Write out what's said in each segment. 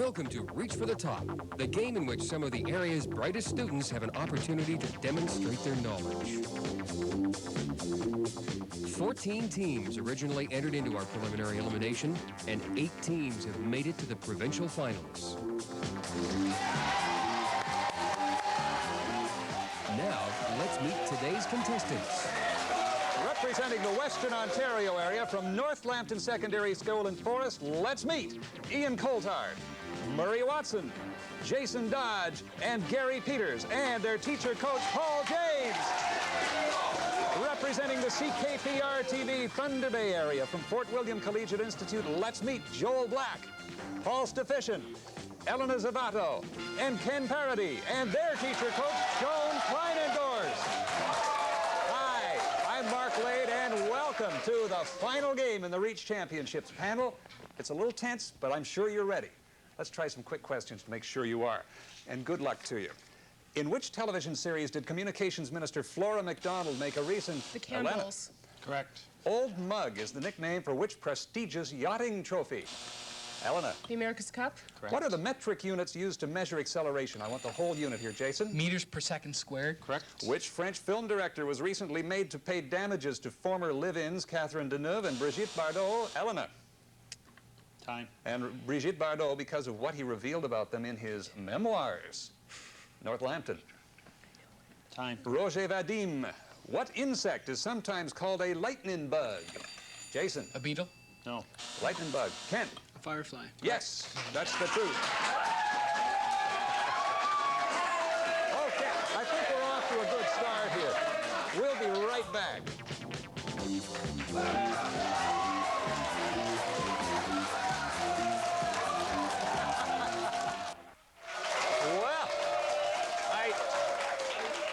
Welcome to Reach for the Top, the game in which some of the area's brightest students have an opportunity to demonstrate their knowledge. 14 teams originally entered into our preliminary elimination, and 8 teams have made it to the provincial finals. Now, let's meet today's contestants. Representing the Western Ontario area from North Lambton Secondary School in Forest, let's meet Ian Coulthard, Murray Watson, Jason Dodge, and Gary Peters, and their teacher coach, Paul James. Representing the CKPR-TV Thunder Bay area from Fort William Collegiate Institute, let's meet Joel Black, Paul Stefishin, Elena Zavato, and Ken Parody, and their teacher coach, Joan Kleinendors. Hi, I'm Mark Lade, and welcome to the final game in the Reach Championships panel. It's a little tense, but I'm sure you're ready. Let's try some quick questions to make sure you are, and good luck to you. In which television series did Communications Minister Flora MacDonald make a recent... The Campbells. Correct. Old Mug is the nickname for which prestigious yachting trophy? Elena. The America's Cup. Correct. What are the metric units used to measure acceleration? I want the whole unit here, Jason. Meters per second squared. Correct. Which French film director was recently made to pay damages to former live-ins Catherine Deneuve and Brigitte Bardot? Elena. Time. And Brigitte Bardot because of what he revealed about them in his memoirs. North Lambton. Time. Roger Vadim. What insect is sometimes called a lightning bug? Jason. A beetle? No. Lightning bug. Ken. A firefly. Yes, that's the truth. Okay, I think we're off to a good start here. We'll be right back. Well,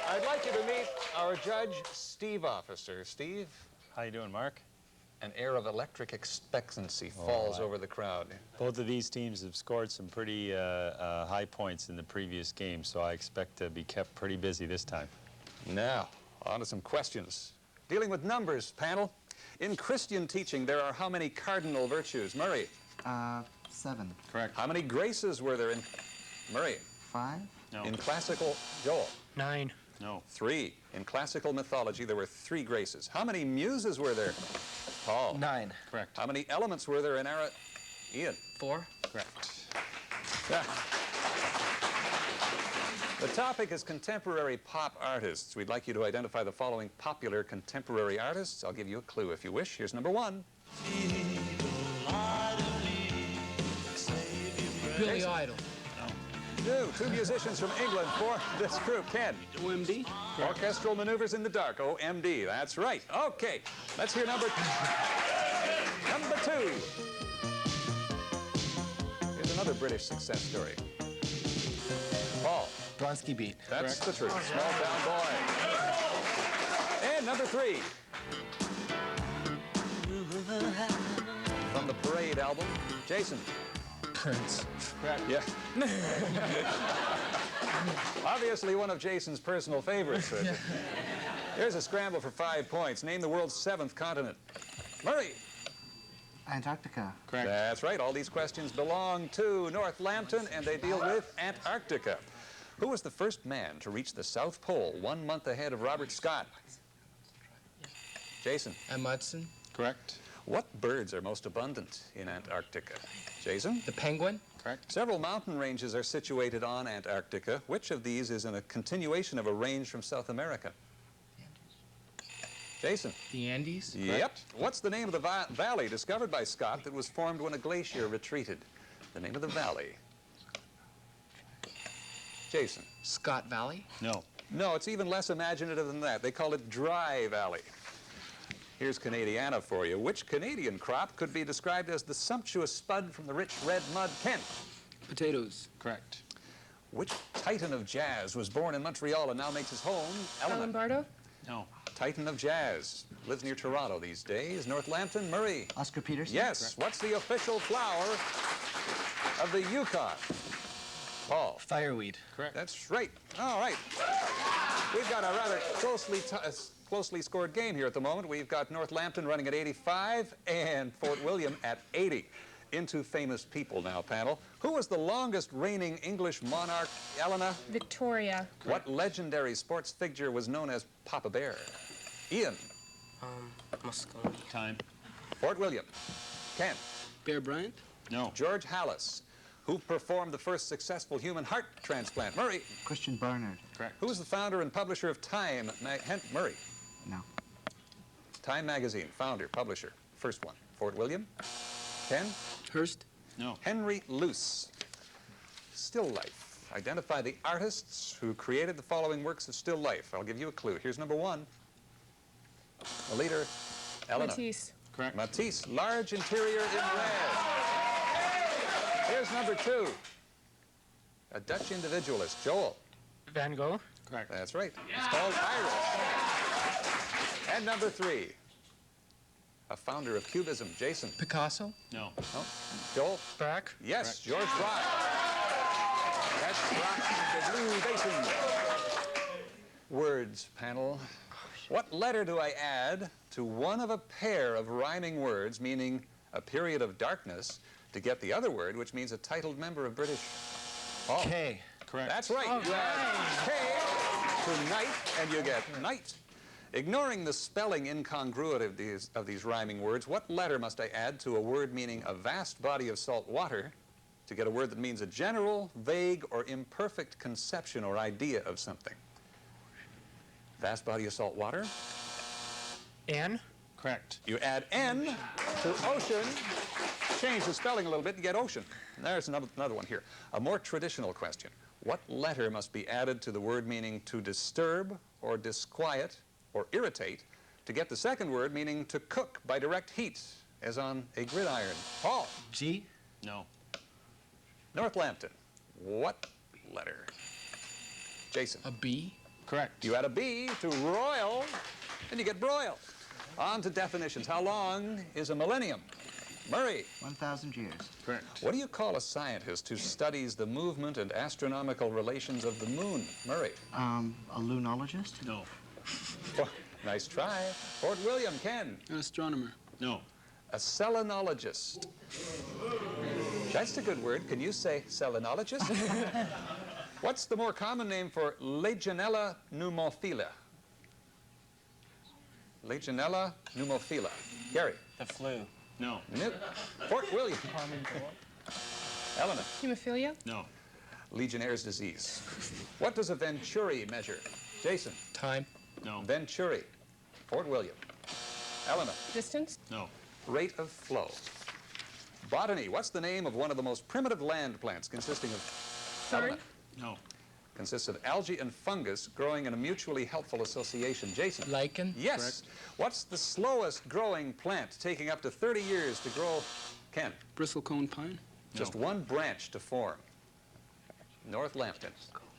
I'd like you to meet our judge, Steve Officer. Steve? How you doing, Mark? An air of electric expectancy falls over the crowd. Both of these teams have scored some pretty high points in the previous game, so I expect to be kept pretty busy this time. Now, on to some questions. Dealing with numbers, panel. In Christian teaching, there are how many cardinal virtues? Murray? 7. Correct. How many graces were there in... Murray? 5. No. In classical... Joel? 9. No. 3. In classical mythology, there were 3 graces. How many muses were there? Paul? 9. Correct. How many elements were there in Ian? 4. Correct. The topic is contemporary pop artists. We'd like you to identify the following popular contemporary artists. I'll give you a clue if you wish. Here's number 1. Billy Idol. No. 2 musicians from England for this group. Ken? OMD. Orchestral Maneuvers in the Dark. OMD. That's right. Okay. Let's hear number 2. Here's another British success story. Paul? Bronski Beat. That's the truth. Small Town Boy. And number 3. From the Parade album, Jason. Prince. Correct. Yeah. Obviously one of Jason's personal favorites. Here's a scramble for 5 points. Name the world's 7th continent. Murray. Antarctica. Correct. That's right. All these questions belong to North Lambton, and they deal with Antarctica. Who was the first man to reach the South Pole 1 month ahead of Robert Scott? Jason. Mudson. Correct. What birds are most abundant in Antarctica? Jason? The penguin. Correct. Several mountain ranges are situated on Antarctica. Which of these is in a continuation of a range from South America? Jason? The Andes. Yep. What's the name of the valley discovered by Scott that was formed when a glacier retreated? The name of the valley. Jason? Scott Valley. No. No, it's even less imaginative than that. They call it Dry Valley. Here's Canadiana for you. Which Canadian crop could be described as the sumptuous spud from the rich red mud? Kent? Potatoes. Correct. Which titan of jazz was born in Montreal and now makes his home? Alan Bardo. No. Titan of jazz. Lives near Toronto these days. North Lambton, Murray. Oscar Peterson. Yes. Correct. What's the official flower of the Yukon? Paul. Fireweed. Correct. That's right. All right. We've got a rather closely scored game here at the moment. We've got North Lambton running at 85 and Fort William at 80. into famous people now, panel. Who was the longest reigning English monarch, Elena? Victoria. What legendary sports figure was known as Papa Bear? Ian. Moscone. Time. Fort William. Ken. Bear Bryant. No. George Hallis. Who performed the first successful human heart transplant? Murray. Christian Barnard. Correct. Who was the founder and publisher of Time? Murray. No. Time magazine, founder, publisher. First one. Fort William. Ken. Hearst. No. Henry Luce. Still life. Identify the artists who created the following works of still life. I'll give you a clue. Here's number one. The leader, Elena. Matisse. Correct. Matisse, large interior in red. Here's number two. A Dutch individualist, Joel. Van Gogh. Correct. That's right. It's called Iris. And number three. A founder of Cubism, Jason. Picasso. No. Oh, Joel? Braque. Yes, George Braque. That's Braque, the Blue Basin. Words, panel. What letter do I add to one of a pair of rhyming words, meaning a period of darkness, to get the other word, which means a titled member of British? Oh, K. Correct. that's right. You add K to night, and you get night. Ignoring the spelling incongruity of these rhyming words, what letter must I add to a word meaning a vast body of salt water to get a word that means a general, vague, or imperfect conception or idea of something? Vast body of salt water. N. Correct. You add N to ocean, change the spelling a little bit, and get ocean. And there's another one here. A more traditional question. What letter must be added to the word meaning to disturb or disquiet or irritate to get the second word meaning to cook by direct heat, as on a gridiron? Paul. G. No. North Lambton. What letter? Jason. A B. Correct. You add a B to royal, and you get broil. On to definitions. How long is a millennium? Murray. 1,000 years. Correct. What do you call a scientist who studies the movement and astronomical relations of the moon? Murray. A lunologist. No. Nice try. Fort William. Ken. An astronomer. No. A selenologist. That's a good word. Can you say selenologist? What's the more common name for Legionella pneumophila? Legionella pneumophila. Gary. The flu. No. Nope. Fort William. Elena. Hemophilia. No. Legionnaire's disease. What does a venturi measure? Jason. Time. No. Venturi. Fort William. Elena. Distance. No. Rate of flow. Botany. What's the name of one of the most primitive land plants consisting of? Fern. Elena. No. Consists of algae and fungus growing in a mutually helpful association. Jason. Lichen. Yes. Correct. What's the slowest growing plant taking up to 30 years to grow? Ken. Bristlecone pine. Just one branch to form. North Lambton.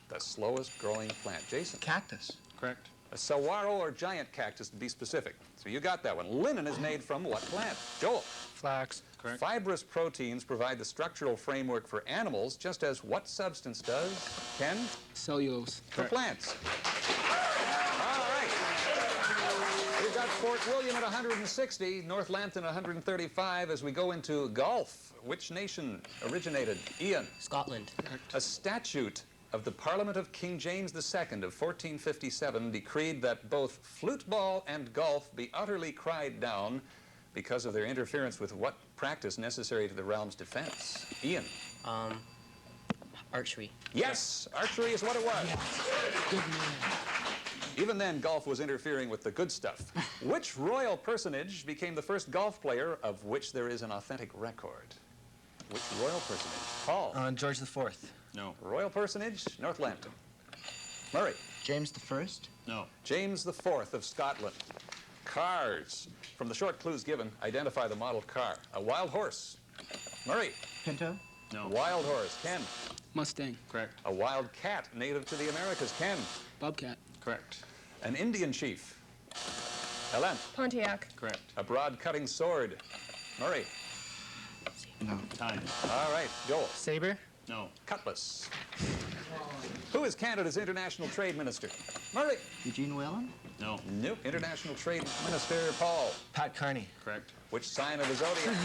The slowest growing plant. Jason. Cactus. Correct. A saguaro or giant cactus to be specific. So you got that one. Linen is made from what plant? Joel. Flax. Correct. Fibrous proteins provide the structural framework for animals, just as what substance does? Ken? Cellulose. For plants. All right. We've got Fort William at 160, North Lambton at 135 as we go into golf. Which nation originated? Ian. Scotland. A statute of the Parliament of King James II of 1457 decreed that both flute-ball and golf be utterly cried down because of their interference with what practice necessary to the realm's defense? Ian. Archery. Yes, archery is what it was. Good man. Even then, golf was interfering with the good stuff. Which royal personage became the first golf player of which there is an authentic record? Which royal personage? Paul. George IV. No. Royal personage, North Lambton. Murray. James I. No. James IV of Scotland. Cars. From the short clues given, identify the model car. A wild horse. Murray. Pinto. No. Wild horse. Ken. Mustang. Correct. A wild cat native to the Americas. Ken. Bobcat. Correct. An Indian chief. Helen. Pontiac. Correct. A broad cutting sword. Murray. No. Time. All right. Joel. Saber. No. Cutlass. Who is Canada's international trade minister? Murray. Eugene Whalen. No. Nope. International trade minister Paul. Pat Carney. Correct. Which sign of the zodiac?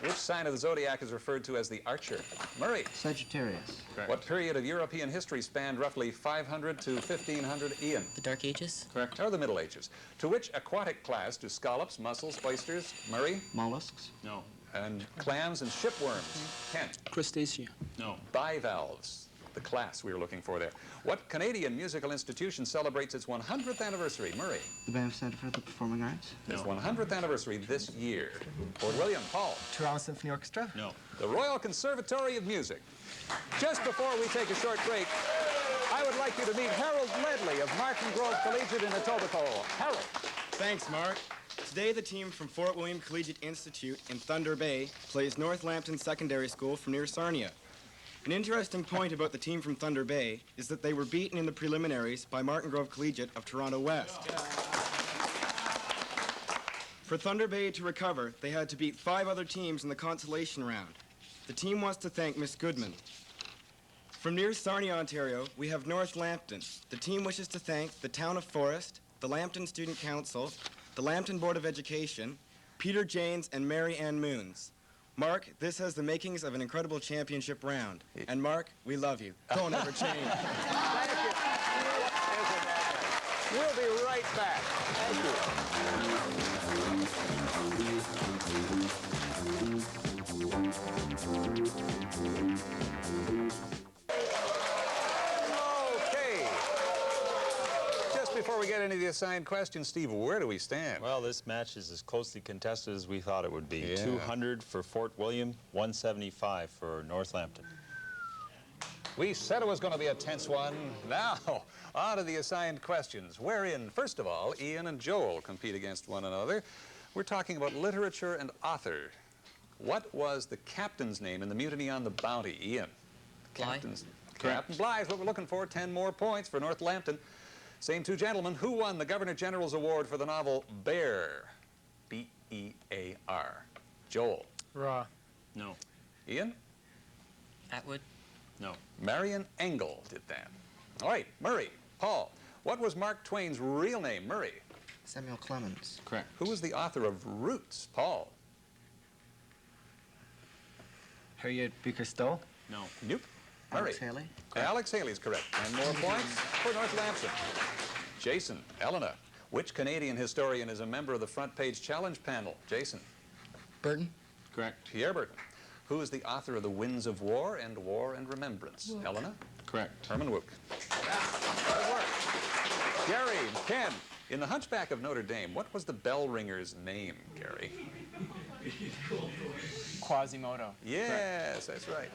Which sign of the zodiac is referred to as the archer? Murray. Sagittarius. What period of European history spanned roughly 500 to 1500? Ian. The Dark Ages? Correct. Or the Middle Ages. To which aquatic class do scallops, mussels, oysters, Murray, Mollusks. No. and clams and shipworms? Ken. Crustacea. No. Bivalves, the class we were looking for there. What Canadian musical institution celebrates its 100th anniversary? Murray. The Banff Center for the Performing Arts. Its 100th anniversary this year. Fort William. Paul. Toronto Symphony Orchestra. No. The Royal Conservatory of Music. Just before we take a short break, I would like you to meet Harold Ledley of Martin Grove Collegiate in Etobicoke. Harold. Thanks, Mark. Today, the team from Fort William Collegiate Institute in Thunder Bay plays North Lambton Secondary School from near Sarnia. An interesting point about the team from Thunder Bay is that they were beaten in the preliminaries by Martin Grove Collegiate of Toronto West. For Thunder Bay to recover, they had to beat 5 other teams in the consolation round. The team wants to thank Miss Goodman. From near Sarnia, Ontario, we have North Lambton. The team wishes to thank the Town of Forest, the Lambton Student Council, the Lambton Board of Education, Peter Janes, and Mary Ann Moons. Mark, this has the makings of an incredible championship round. And Mark, we love you. Don't ever change. Thank you. We'll be right back. Okay. Just before we get into the assigned questions, Steve, where do we stand? Well, this match is as closely contested as we thought it would be. Yeah. 200 for Fort William, 175 for North Lambton. We said it was going to be a tense one. Now, on to the assigned questions, wherein, first of all, Ian and Joel compete against one another. We're talking about literature and author. What was the captain's name in the Mutiny on the Bounty? Ian. Bligh. Captain Bligh is what we're looking for. 10 more points for North Lambton. Same two gentlemen. Who won the Governor General's Award for the novel Bear? B-E-A-R. Joel. Raw. No. Ian? Atwood? No. Marion Engel did that. All right, Murray. Paul. What was Mark Twain's real name? Murray. Samuel Clemens. Correct. Who was the author of Roots? Paul. Harriet Beecher Stowe. No. Nope. Murray. Alex Haley. Alex Haley's correct. 10 more points for North Lambton. Jason. Elena. Which Canadian historian is a member of the Front Page Challenge panel? Jason. Burton. Correct. Pierre Burton. Who is the author of The Winds of War and War and Remembrance? Wook. Elena. Correct. Herman Wook. Good work. Gary. Ken. In The Hunchback of Notre Dame, what was the bell ringer's name, Gary? Quasimodo. Yes, that's right.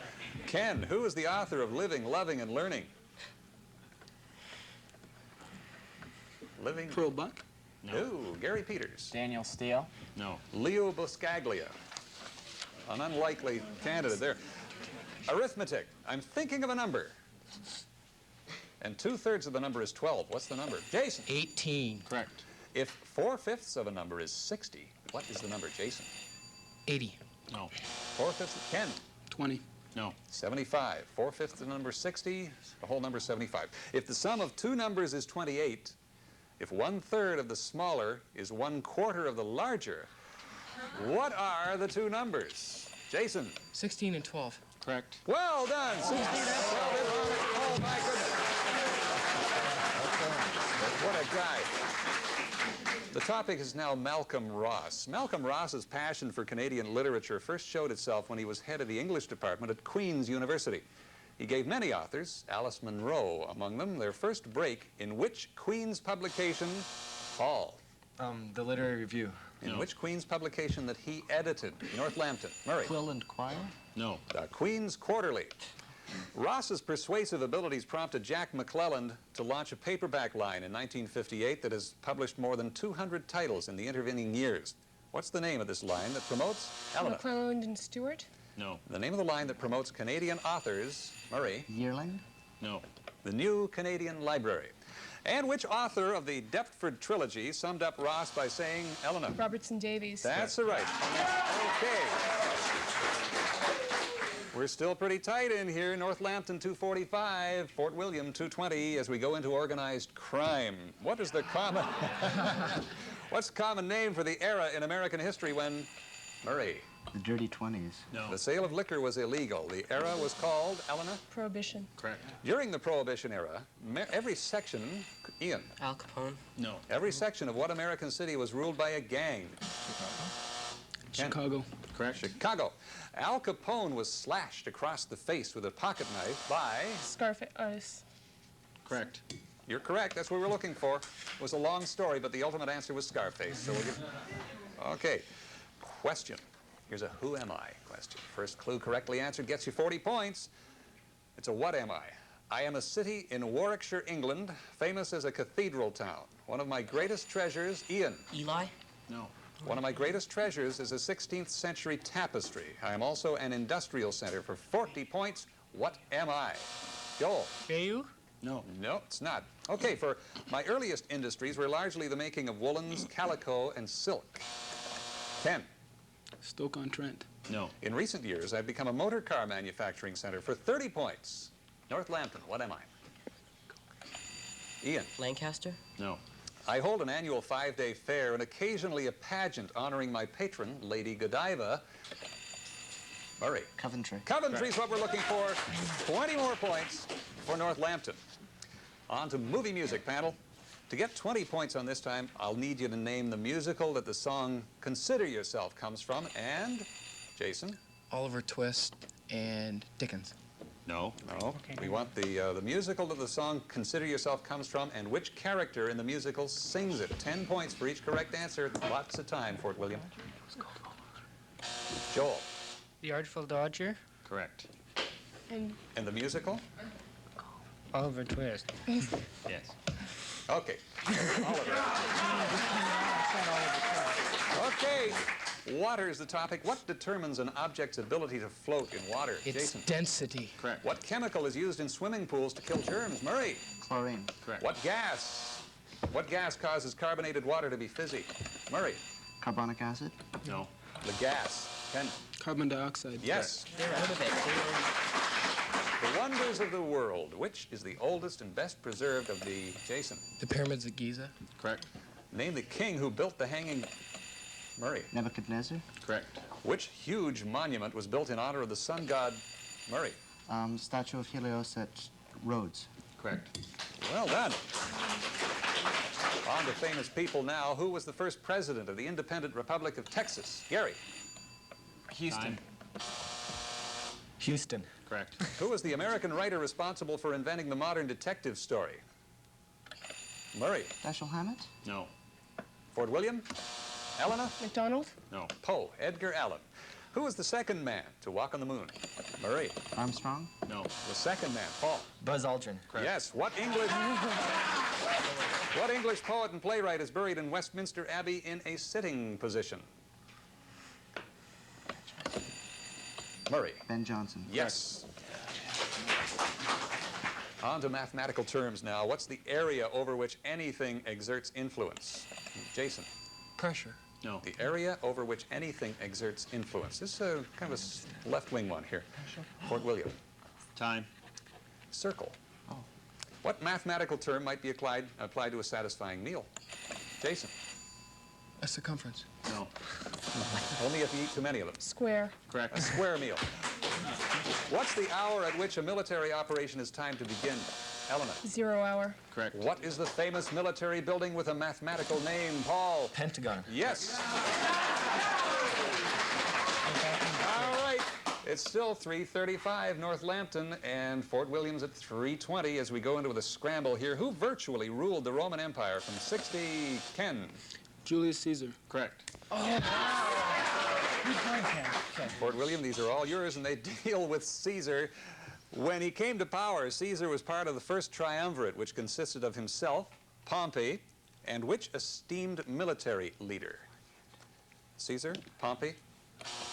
Ken, who is the author of Living, Loving, and Learning? Living. Pearl Buck. No. Gary Peters. Daniel Steele. No. Leo Buscaglia. An unlikely candidate there. Arithmetic. I'm thinking of a number. And 2/3 of the number is 12. What's the number? Jason. 18. Correct. If 4/5 of a number is 60, what is the number, Jason? 80. No. 4/5 of Ken. 20. No. 75. 4/5 of the number 60, the whole number is 75. If the sum of two numbers is 28, if 1/3 of the smaller is 1/4 of the larger, what are the two numbers? Jason. 16 and 12. Correct. Well done. 16 and 12 is on it. Oh, my goodness. What a guy. The topic is now Malcolm Ross. Malcolm Ross's passion for Canadian literature first showed itself when he was head of the English department at Queen's University. He gave many authors, Alice Munro among them, their first break in which Queen's publication? Paul. The Literary Review. In which Queen's publication that he edited? North Lambton. Murray. Quill and Choir. No. The Queen's Quarterly. Ross's persuasive abilities prompted Jack McClelland to launch a paperback line in 1958 that has published more than 200 titles in the intervening years. What's the name of this line that promotes? Elena. McClelland and Stewart. No. The name of the line that promotes Canadian authors? Murray. Yearling. No. The New Canadian Library. And which author of the Deptford trilogy summed up Ross by saying, Elena? Robertson Davies. That's right. Okay. We're still pretty tight in here. North Lambton 245, Fort William 220 as we go into organized crime. What is the common what's the common name for the era in American history when Murray? The Dirty 20s. No. The sale of liquor was illegal. The era was called, Elena? Prohibition. Correct. During the Prohibition era, every section, Ian, Al Capone. No. every section of what American city was ruled by a gang? Ken? Chicago. Correct. Chicago. Al Capone was slashed across the face with a pocket knife by... Scarface. Correct. You're correct. That's what we're looking for. It was a long story, but the ultimate answer was Scarface. So we'll give... Okay. Question. Here's a who am I question. First clue correctly answered gets you 40 points. It's a what am I? I am a city in Warwickshire, England, famous as a cathedral town. One of my greatest treasures, Ian. Eli. No. One of my greatest treasures is a 16th century tapestry. I am also an industrial center. For 40 points, what am I? Joel. Bayou. No. No, it's not. Okay, for my earliest industries were largely the making of woolens, calico, and silk. Ken. Stoke-on-Trent. No. In recent years, I've become a motor car manufacturing center. For 30 points, North Lambton, what am I? Ian. Lancaster. No. I hold an annual 5-day fair and occasionally a pageant honoring my patron, Lady Godiva. Murray. Coventry. Coventry's what we're looking for. 20 more points for North Lambton. On to movie music, panel. To get 20 points on this time, I'll need you to name the musical that the song Consider Yourself comes from. And, Jason? Oliver Twist and Dickens. No. No. We want the musical that the song Consider Yourself comes from and which character in the musical sings it. 10 points for each correct answer. Lots of time, Fort William. Joel. The Artful Dodger. Correct. And And the musical? Oliver Twist. Yes. Okay. Oliver. Okay. Water is the topic. What determines an object's ability to float in water? It's Jason. density. Correct. What chemical is used in swimming pools to kill germs? Murray. Chlorine. Correct. What gas? What gas causes carbonated water to be fizzy? Murray. Carbonic acid. No. The gas. Ken. Carbon dioxide. Yes. They're out of it. The wonders of the world. Which is the oldest and best preserved of the... Jason. The Pyramids of Giza. Correct. Name the king who built the hanging... Murray. Nebuchadnezzar. Correct. Which huge monument was built in honor of the sun god? Murray. Statue of Helios at Rhodes. Correct. Well done. On to famous people now. Who was the first president of the independent Republic of Texas? Gary. Houston. Houston. Correct. Who was the American writer responsible for inventing the modern detective story? Murray. Dashiell Hammett. No. Fort William. Helena. McDonald. No. Poe. Edgar Allan. Who was the second man to walk on the moon? Murray. Armstrong. No. The second man. Paul. Buzz Aldrin. Correct. Yes. What English poet and playwright is buried in Westminster Abbey in a sitting position? Murray. Ben Jonson. Yes. On to mathematical terms now. What's the area over which anything exerts influence? Jason. Pressure. No. The area over which anything exerts influence. This is a kind of a left-wing one here. Fort William. Time. Circle. What mathematical term might be applied to a satisfying meal? Jason. A circumference. No. Only if you eat too many of them. Square. Correct. A square meal. What's the hour at which a military operation is timed to begin? Helena. 0 hour. Correct. What is the famous military building with a mathematical name? Paul. Pentagon. Yes. All right. It's still 3:35 North Lambton and Fort William's at 3:20 as we go into the scramble here. Who virtually ruled the Roman Empire from 60? Ken. Julius Caesar. Correct. Fort William, these are all yours, and they deal with Caesar. When he came to power, Caesar was part of the first triumvirate, which consisted of himself, Pompey, and which esteemed military leader? Caesar, Pompey,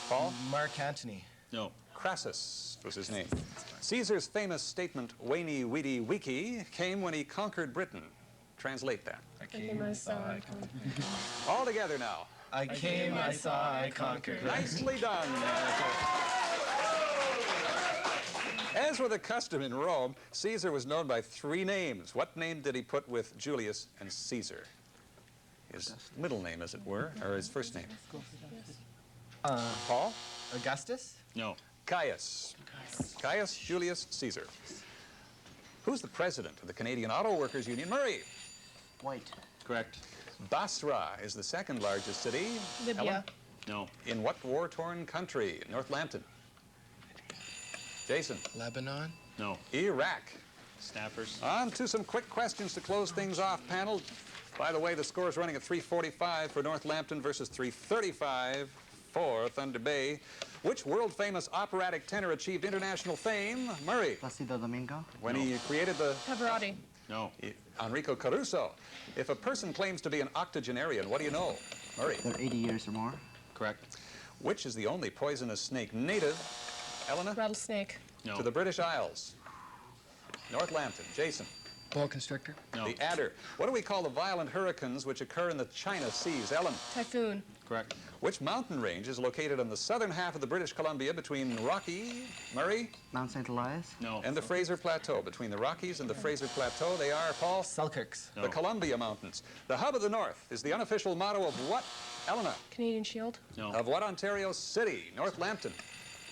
Paul? Mark Antony. No. Crassus was his name. Caesar's famous statement, "Wane weedy wiki," came when he conquered Britain. Translate that. All together now. I came, I saw, I conquered. Nicely done. As with a custom in Rome, Caesar was known by 3 names. What name did he put with Julius and Caesar? His middle name, as it were, or his first name? Paul? Augustus? No. Caius. Caius Julius Caesar. Who's the president of the Canadian Auto Workers Union? Murray. White. Correct. Basra is the second largest city. Libya. Ellen? No. In what war-torn country? North Lambton. Jason. Lebanon. No. Iraq. Snappers. On to some quick questions to close things off, panel. By the way, the score is running at 3:45 for North Lambton versus 3:35 for Thunder Bay. Which world-famous operatic tenor achieved international fame? Murray. Placido Domingo. When he created the Pavarotti. No. Enrico Caruso. If a person claims to be an octogenarian, what do you know? Murray. They're 80 years or more. Correct. Which is the only poisonous snake native, Elena, Rattlesnake. No. to the British Isles? North Lambton. Jason. Boa constrictor. No. The adder. What do we call the violent hurricanes which occur in the China Seas? Ellen. Typhoon. Correct. Which mountain range is located on the southern half of the British Columbia between Rocky, Murray, Mount St. Elias. No. and the Fraser Plateau? Between the Rockies and the Fraser Plateau, they are, Paul? Selkirks. The Columbia Mountains. The hub of the North is the unofficial motto of what? Elena. Canadian Shield. No. Of what Ontario city? North Lambton.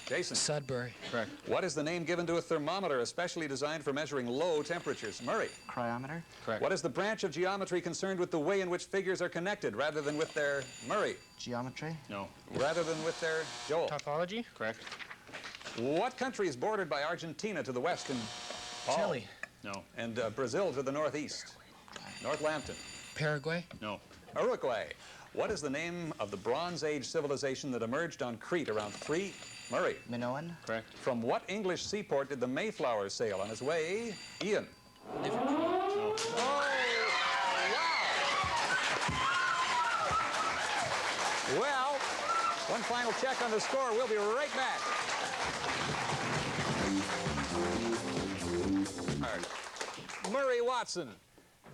Jason. Sudbury. Correct. What is the name given to a thermometer especially designed for measuring low temperatures? Murray. Cryometer. Correct. What is the branch of geometry concerned with the way in which figures are connected rather than with their, Murray, Geometry. No. rather than with their, Joel? Topology. Correct. What country is bordered by Argentina to the west and Paul? Chile. No. And Brazil to the northeast? North Lambton. Paraguay. No. Uruguay. What is the name of the Bronze Age civilization that emerged on Crete around 3? Murray. Minoan. Correct. From what English seaport did the Mayflower sail on its way? Ian. Liverpool. No. Oh, wow! Well, one final check on the score. We'll be right back. All right. Murray Watson,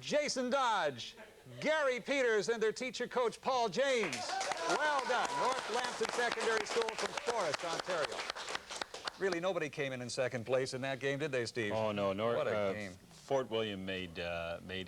Jason Dodge, Gary Peters, and their teacher coach Paul James. Well done. North Lambton Secondary School from Forest, Ontario. Really, nobody came in second place in that game, did they, Steve? Oh, no. What a game. Fort William made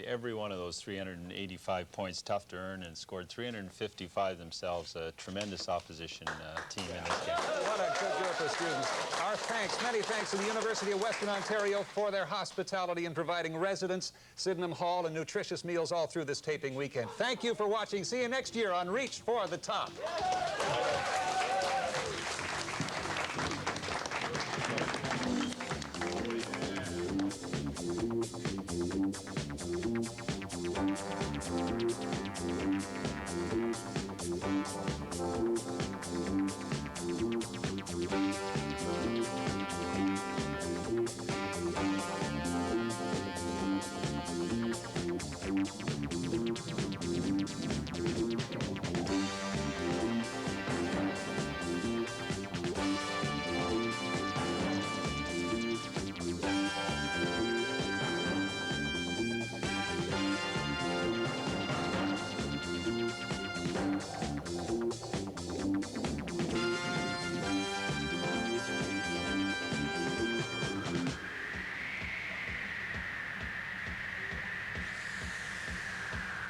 every one of those 385 points tough to earn and scored 355 themselves. A tremendous opposition team in this game. What a good year for students. Our thanks, many thanks to the University of Western Ontario for their hospitality in providing residents, Sydenham Hall, and nutritious meals all through this taping weekend. Thank you for watching. See you next year on Reach for the Top.